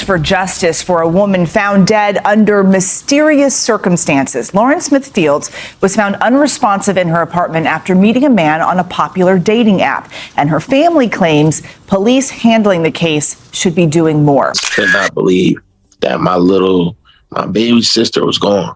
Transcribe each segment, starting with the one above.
for justice for a woman found dead under mysterious circumstances. Lauren Smith Fields was found unresponsive in her apartment after meeting a man on a popular dating app. And her family claims police handling the case should be doing more. I could not believe that my baby sister was gone.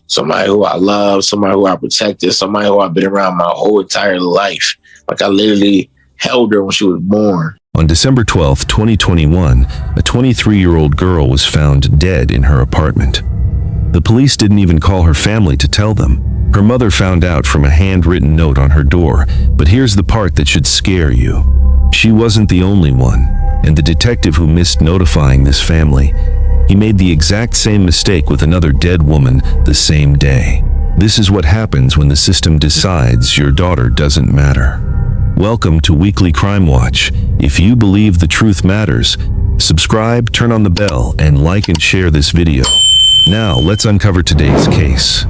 Somebody who I love, somebody who I protected, somebody who I've been around my whole entire life. Like I literally held her when she was born. On December 12, 2021, a 23-year-old girl was found dead in her apartment. The police didn't even call her family to tell them. Her mother found out from a handwritten note on her door, but here's the part that should scare you. She wasn't the only one, and the detective who missed notifying this family, he made the exact same mistake with another dead woman the same day. This is what happens when the system decides your daughter doesn't matter. Welcome to Weekly Crime Watch. If you believe the truth matters, subscribe, turn on the bell, and like and share this video. Now, let's uncover today's case.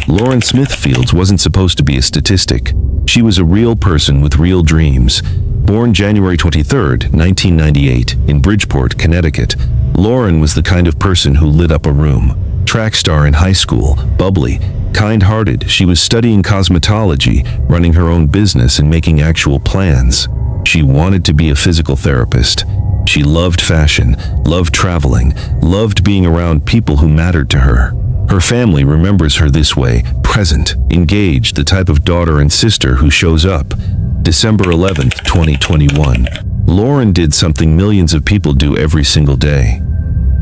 Lauren Smith Fields wasn't supposed to be a statistic. She was a real person with real dreams. Born January 23, 1998, in Bridgeport, Connecticut, Lauren was the kind of person who lit up a room. Track star in high school, bubbly, kind-hearted, she was studying cosmetology, running her own business and making actual plans. She wanted to be a physical therapist. She loved fashion, loved traveling, loved being around people who mattered to her. Her family remembers her this way, present, engaged, the type of daughter and sister who shows up. December 11, 2021. Lauren did something millions of people do every single day.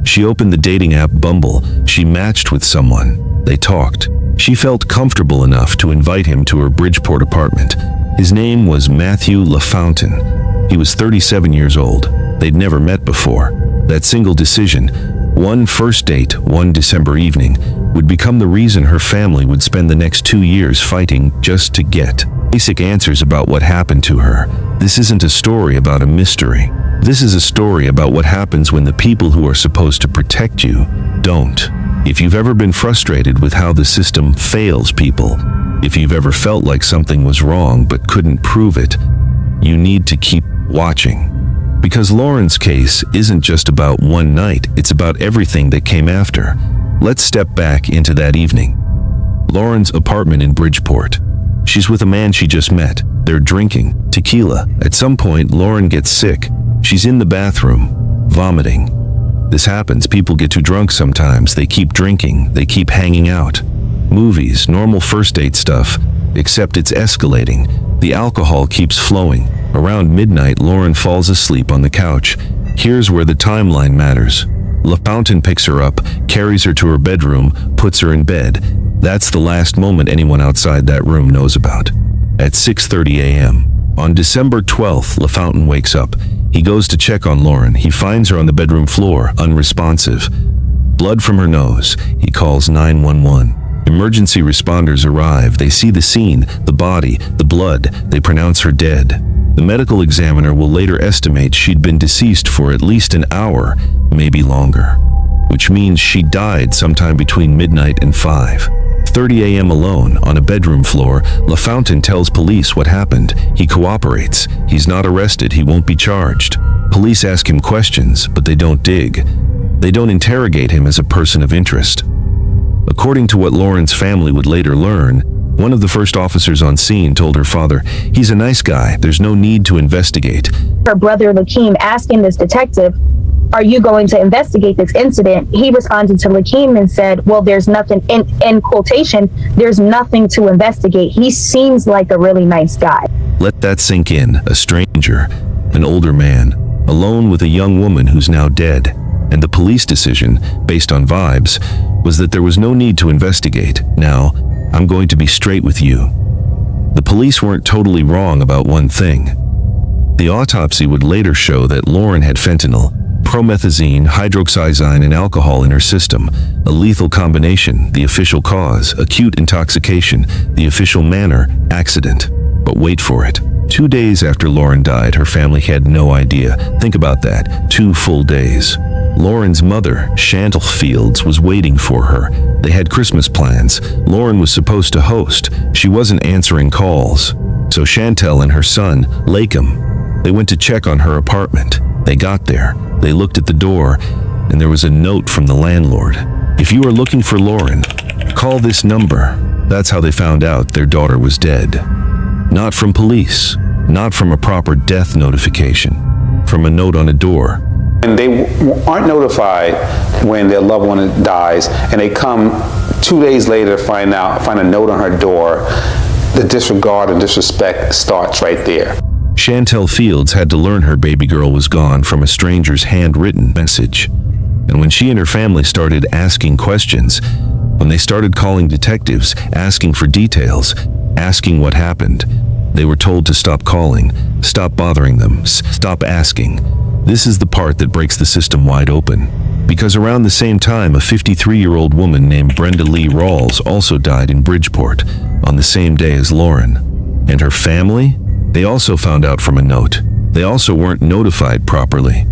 She opened the dating app Bumble. She matched with someone. They talked. She felt comfortable enough to invite him to her Bridgeport apartment. His name was Matthew LaFountain. He was 37 years old. They'd never met before. That single decision, one first date, one December evening, would become the reason her family would spend the next 2 years fighting just to get basic answers about what happened to her. This isn't a story about a mystery. This is a story about what happens when the people who are supposed to protect you don't. If you've ever been frustrated with how the system fails people, if you've ever felt like something was wrong but couldn't prove it, you need to keep watching. Because Lauren's case isn't just about one night, it's about everything that came after. Let's step back into that evening. Lauren's apartment in Bridgeport. She's with a man she just met. They're drinking tequila. At some point, Lauren gets sick. She's in the bathroom, vomiting. This happens. People get too drunk sometimes. They keep drinking. They keep hanging out. Movies, normal first date stuff, except it's escalating. The alcohol keeps flowing. Around midnight, Lauren falls asleep on the couch. Here's where the timeline matters. LaFountain picks her up, carries her to her bedroom, puts her in bed. That's the last moment anyone outside that room knows about. At 6:30 a.m. On December 12th, LaFountain wakes up. He goes to check on Lauren. He finds her on the bedroom floor, unresponsive. Blood from her nose. He calls 911. Emergency responders arrive. They see the scene, the body, the blood. They pronounce her dead. The medical examiner will later estimate she'd been deceased for at least an hour, maybe longer, which means she died sometime between midnight and 5:30 a.m. alone on a bedroom floor. LaFountain tells police what happened. He cooperates. He's not arrested. He won't be charged. Police ask him questions, but they don't dig. They don't interrogate him as a person of interest. According to what Lauren's family would later learn, one of the first officers on scene told her father, "He's a nice guy. There's no need to investigate." Her brother, Lakeem, asking this detective, "Are you going to investigate this incident?" He responded to Lakeem and said, "Well, there's nothing," in quotation, "there's nothing to investigate. He seems like a really nice guy." Let that sink in. A stranger, an older man, alone with a young woman who's now dead. And the police decision, based on vibes, was that there was no need to investigate. Now, I'm going to be straight with you. The police weren't totally wrong about one thing. The autopsy would later show that Lauren had fentanyl, promethazine, hydroxyzine, and alcohol in her system. A lethal combination, the official cause, acute intoxication, the official manner, accident. But wait for it. 2 days after Lauren died, her family had no idea. Think about that, 2 full days. Lauren's mother, Chantal Fields, was waiting for her. They had Christmas plans. Lauren was supposed to host. She wasn't answering calls. So Chantal and her son, Lakeem, they went to check on her apartment. They got there, they looked at the door, and there was a note from the landlord. If you are looking for Lauren, call this number. That's how they found out their daughter was dead. Not from police, not from a proper death notification, from a note on a door. And they aren't notified when their loved one dies, and they come 2 days later to find a note on her door. The disregard and disrespect starts right there. Chantel Fields had to learn her baby girl was gone from a stranger's handwritten message. And when she and her family started asking questions, when they started calling detectives, asking for details, asking what happened, they were told to stop calling, stop bothering them, stop asking. This is the part that breaks the system wide open. Because around the same time, a 53-year-old woman named Brenda Lee Rawls also died in Bridgeport on the same day as Lauren. And her family? They also found out from a note. They also weren't notified properly.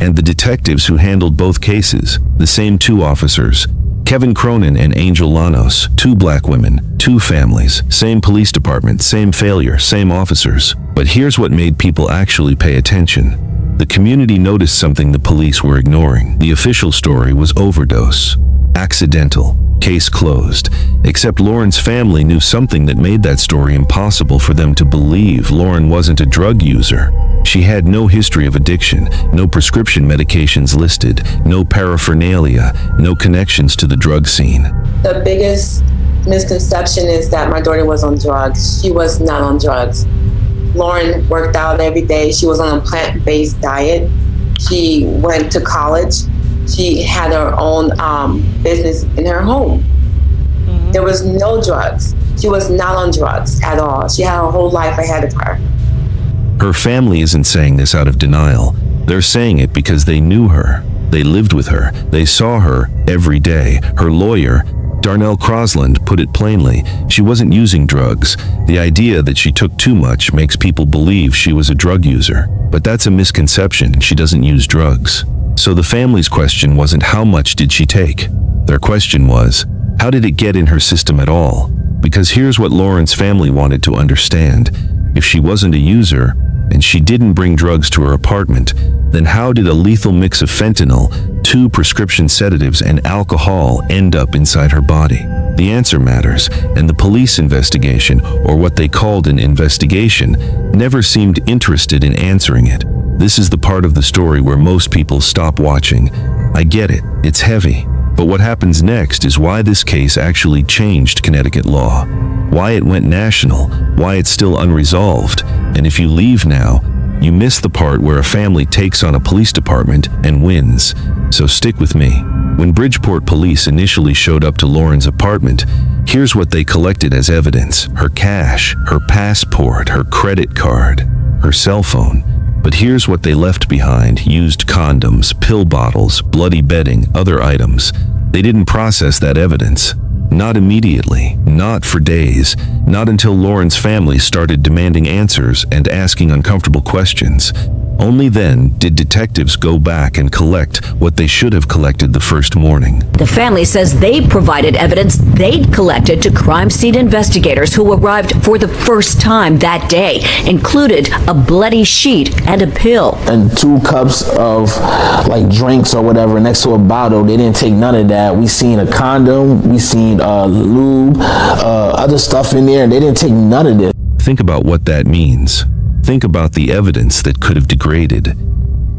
And the detectives who handled both cases, the same two officers, Kevin Cronin and Angel Llanos, 2 black women, 2 families, same police department, same failure, same officers. But here's what made people actually pay attention. The community noticed something the police were ignoring. The official story was overdose. Accidental. Case closed. Except Lauren's family knew something that made that story impossible for them to believe. Lauren wasn't a drug user. She had no history of addiction, no prescription medications listed, no paraphernalia, no connections to the drug scene. The biggest misconception is that my daughter was on drugs. She was not on drugs. Lauren worked out every day. She was on a plant-based diet. She went to college. She had her own business in her home. There was no drugs. She was not on drugs at all. She had her whole life ahead of her. Her family isn't saying this out of denial. They're saying it because they knew her. They lived with her. They saw her every day. Her lawyer, Darnell Crosland, put it plainly. She wasn't using drugs. The idea that she took too much makes people believe she was a drug user. But that's a misconception. She doesn't use drugs. So the family's question wasn't how much did she take? Their question was, how did it get in her system at all? Because here's what Lauren's family wanted to understand. If she wasn't a user, and she didn't bring drugs to her apartment, then how did a lethal mix of fentanyl, 2 prescription sedatives, and alcohol end up inside her body? The answer matters, and the police investigation, or what they called an investigation, never seemed interested in answering it. This is the part of the story where most people stop watching. I get it, it's heavy. But what happens next is why this case actually changed Connecticut law, why it went national, why it's still unresolved. And if you leave now, you miss the part where a family takes on a police department and wins. So stick with me. When Bridgeport police initially showed up to Lauren's apartment, here's what they collected as evidence: her cash, her passport, her credit card, her cell phone. But here's what they left behind: used condoms, pill bottles, bloody bedding, other items. They didn't process that evidence. Not immediately, not for days, not until Lauren's family started demanding answers and asking uncomfortable questions. Only then did detectives go back and collect what they should have collected the first morning. The family says they provided evidence they'd collected to crime scene investigators who arrived for the first time that day, included a bloody sheet and a pill. And 2 cups of like drinks or whatever next to a bottle. They didn't take none of that. We seen a condom, we seen lube, other stuff in there, and they didn't take none of this. Think about what that means. Think about the evidence that could have degraded,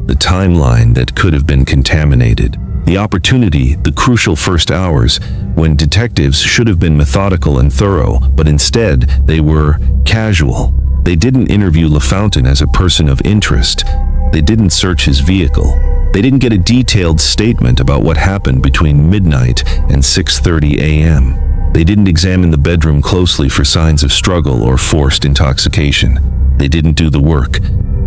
the timeline that could have been contaminated, the opportunity, the crucial first hours, when detectives should have been methodical and thorough, but instead they were casual. They didn't interview LaFountain as a person of interest. They didn't search his vehicle. They didn't get a detailed statement about what happened between midnight and 6:30 a.m. They didn't examine the bedroom closely for signs of struggle or forced intoxication. They didn't do the work.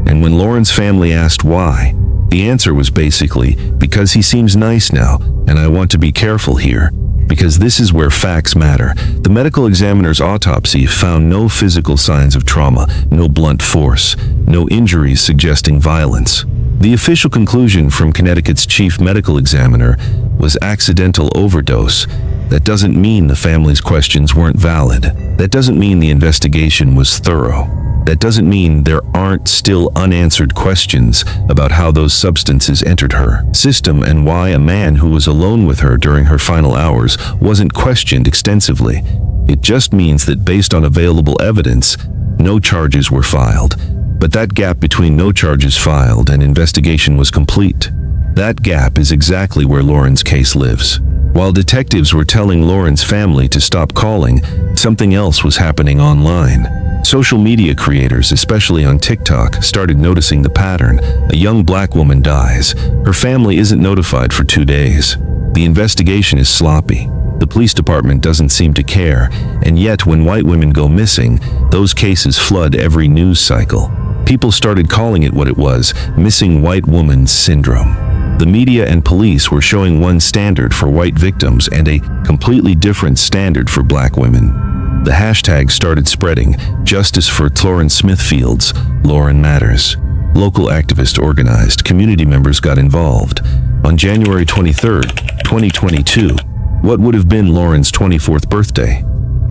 And when Lauren's family asked why, the answer was basically, because he seems nice now, and I want to be careful here. Because this is where facts matter. The medical examiner's autopsy found no physical signs of trauma, no blunt force, no injuries suggesting violence. The official conclusion from Connecticut's chief medical examiner was accidental overdose. That doesn't mean the family's questions weren't valid. That doesn't mean the investigation was thorough. That doesn't mean there aren't still unanswered questions about how those substances entered her system and why a man who was alone with her during her final hours wasn't questioned extensively. It just means that based on available evidence, no charges were filed. But that gap between no charges filed and investigation was complete. That gap is exactly where Lauren's case lives. While detectives were telling Lauren's family to stop calling, something else was happening online. Social media creators, especially on TikTok, started noticing the pattern. A young black woman dies. Her family isn't notified for 2 days. The investigation is sloppy. The police department doesn't seem to care, and yet when white women go missing, those cases flood every news cycle. People started calling it what it was, missing white woman syndrome. The media and police were showing one standard for white victims and a completely different standard for black women. The hashtag started spreading, justice for Lauren Smithfield's, Lauren Matters. Local activists organized, community members got involved. On January 23, 2022, what would have been Lauren's 24th birthday,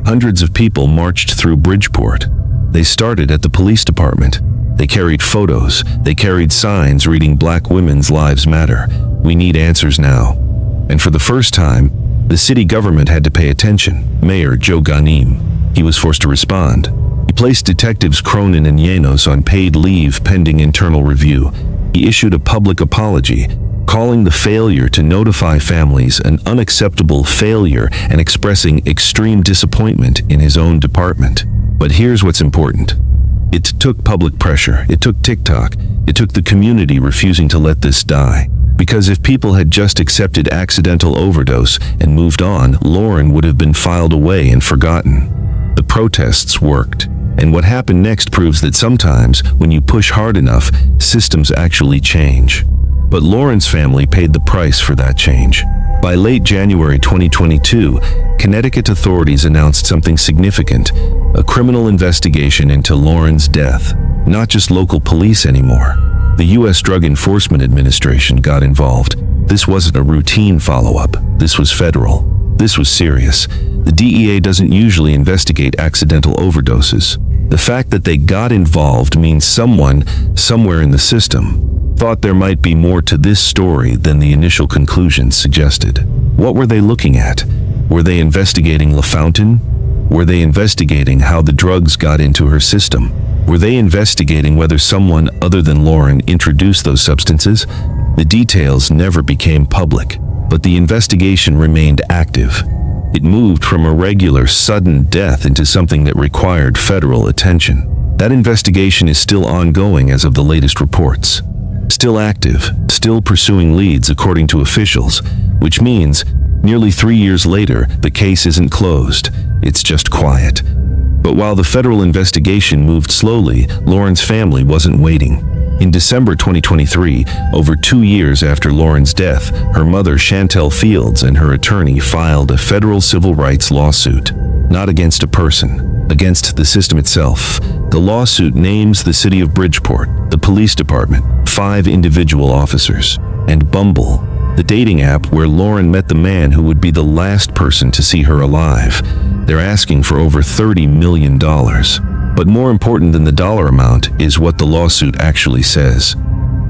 hundreds of people marched through Bridgeport. They started at the police department. They carried photos. They carried signs reading "Black Women's Lives Matter. We need answers now." And for the first time, the city government had to pay attention. Mayor Joe Ganim. He was forced to respond. He placed detectives Cronin and Llanos on paid leave pending internal review. He issued a public apology, calling the failure to notify families an unacceptable failure and expressing extreme disappointment in his own department. But here's what's important. It took public pressure. It took TikTok. It took the community refusing to let this die. Because if people had just accepted accidental overdose and moved on, Lauren would have been filed away and forgotten. The protests worked. And what happened next proves that sometimes, when you push hard enough, systems actually change. But Lauren's family paid the price for that change. By late January 2022, Connecticut authorities announced something significant, a criminal investigation into Lauren's death. Not just local police anymore. The U.S. Drug Enforcement Administration got involved. This wasn't a routine follow-up. This was federal. This was serious. The DEA doesn't usually investigate accidental overdoses. The fact that they got involved means someone, somewhere in the system, thought there might be more to this story than the initial conclusions suggested. What were they looking at? Were they investigating LaFountain? Were they investigating how the drugs got into her system? Were they investigating whether someone other than Lauren introduced those substances? The details never became public, but the investigation remained active. It moved from a regular, sudden death into something that required federal attention. That investigation is still ongoing as of the latest reports. Still active, still pursuing leads according to officials, which means nearly 3 years later, the case isn't closed. It's just quiet. But while the federal investigation moved slowly, Lauren's family wasn't waiting. In December 2023, over 2 years after Lauren's death, her mother, Chantel Fields, and her attorney filed a federal civil rights lawsuit. Not against a person, against the system itself. The lawsuit names the city of Bridgeport, the police department, 5 individual officers, and Bumble, the dating app where Lauren met the man who would be the last person to see her alive. They're asking for over $30 million. But more important than the dollar amount is what the lawsuit actually says.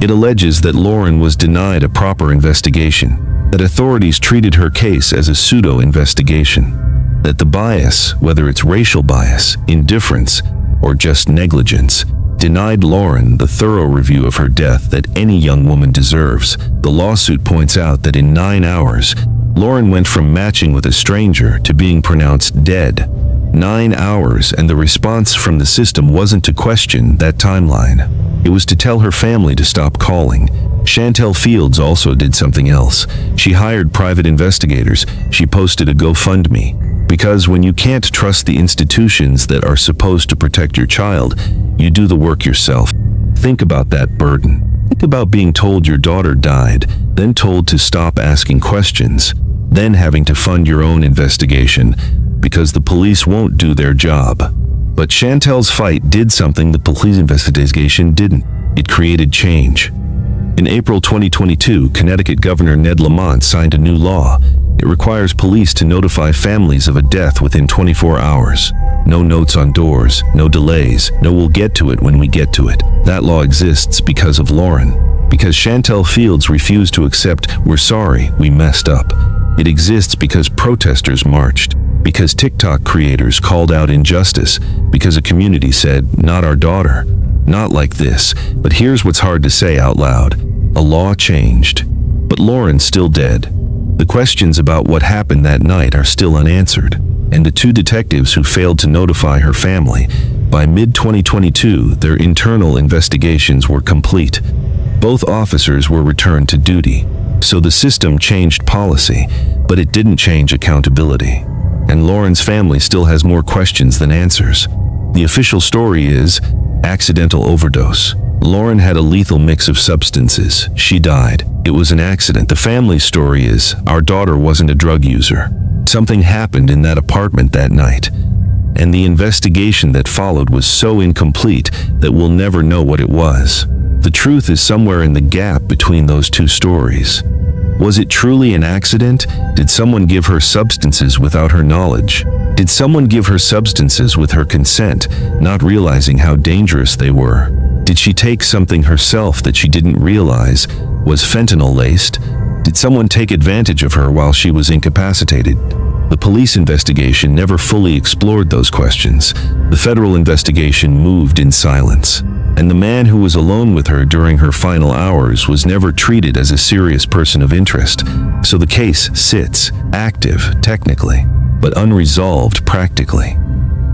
It alleges that Lauren was denied a proper investigation, that authorities treated her case as a pseudo-investigation, that the bias, whether it's racial bias, indifference, or just negligence, denied Lauren the thorough review of her death that any young woman deserves. The lawsuit points out that in 9 hours, Lauren went from matching with a stranger to being pronounced dead. 9 hours, and the response from the system wasn't to question that timeline. It was to tell her family to stop calling. Chantel Fields also did something else. She hired private investigators. She posted a GoFundMe. Because when you can't trust the institutions that are supposed to protect your child, you do the work yourself. Think about that burden. Think about being told your daughter died, then told to stop asking questions, then having to fund your own investigation because the police won't do their job. But Chantel's fight did something the police investigation didn't. It created change. In April 2022, Connecticut Governor Ned Lamont signed a new law. It requires police to notify families of a death within 24 hours. No notes on doors, no delays, no we'll get to it when we get to it. That law exists because of Lauren. Because Chantel Fields refused to accept, we're sorry, we messed up. It exists because protesters marched. Because TikTok creators called out injustice. Because a community said, not our daughter. Not like this, but here's what's hard to say out loud. A law changed. But Lauren's still dead. The questions about what happened that night are still unanswered. And the two detectives who failed to notify her family, by mid-2022, their internal investigations were complete. Both officers were returned to duty. So the system changed policy, but it didn't change accountability. And Lauren's family still has more questions than answers. The official story is accidental overdose. Lauren had a lethal mix of substances. She died. It was an accident. The family story is our daughter wasn't a drug user. Something happened in that apartment that night. And the investigation that followed was so incomplete that we'll never know what it was. The truth is somewhere in the gap between those two stories. Was it truly an accident? Did someone give her substances without her knowledge? Did someone give her substances with her consent, not realizing how dangerous they were? Did she take something herself that she didn't realize? Was fentanyl laced? Did someone take advantage of her while she was incapacitated? The police investigation never fully explored those questions. The federal investigation moved in silence. And the man who was alone with her during her final hours was never treated as a serious person of interest. So the case sits, active, technically, but unresolved practically.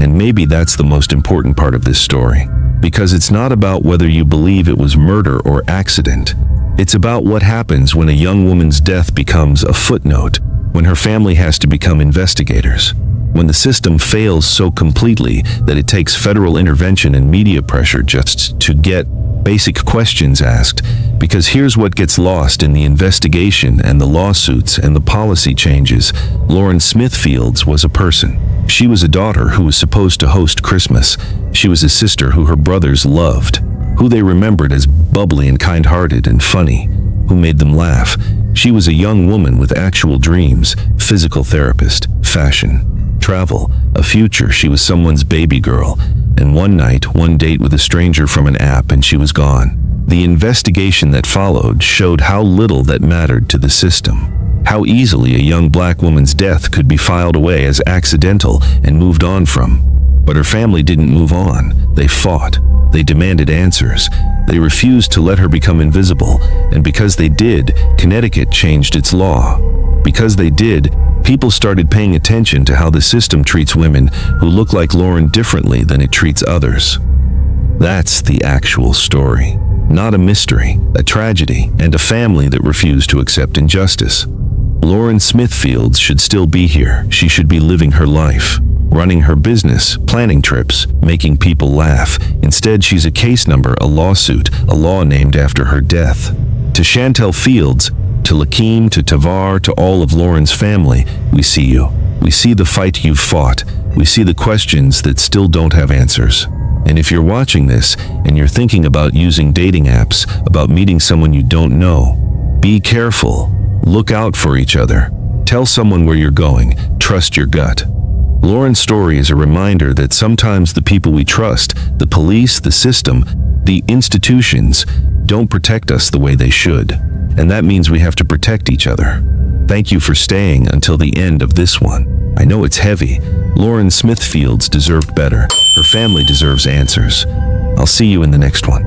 And maybe that's the most important part of this story. Because it's not about whether you believe it was murder or accident. It's about what happens when a young woman's death becomes a footnote, when her family has to become investigators, when the system fails so completely that it takes federal intervention and media pressure just to get basic questions asked. Because here's what gets lost in the investigation and the lawsuits and the policy changes. Lauren Smith Fields was a person. She was a daughter who was supposed to host Christmas. She was a sister who her brothers loved, who they remembered as bubbly and kind-hearted and funny, who made them laugh. She was a young woman with actual dreams, physical therapist, fashion, travel, a future. She was someone's baby girl. And one night, one date with a stranger from an app, and she was gone. The investigation that followed showed how little that mattered to the system. How easily a young black woman's death could be filed away as accidental and moved on from. But her family didn't move on. They fought. They demanded answers. They refused to let her become invisible. And because they did, Connecticut changed its law. Because they did, people started paying attention to how the system treats women who look like Lauren differently than it treats others. That's the actual story. Not a mystery, a tragedy, and a family that refused to accept injustice. Lauren Smith Fields should still be here. She should be living her life, running her business, planning trips, making people laugh. Instead, she's a case number, a lawsuit, a law named after her death. To Chantel Fields, to Lakeem, to Tavar, to all of Lauren's family, we see you. We see the fight you've fought. We see the questions that still don't have answers. And if you're watching this and you're thinking about using dating apps, about meeting someone you don't know, be careful. Look out for each other. Tell someone where you're going. Trust your gut. Lauren's story is a reminder that sometimes the people we trust, the police, the system, the institutions, don't protect us the way they should. And that means we have to protect each other. Thank you for staying until the end of this one. I know it's heavy. Lauren Smith Fields deserved better. Her family deserves answers. I'll see you in the next one.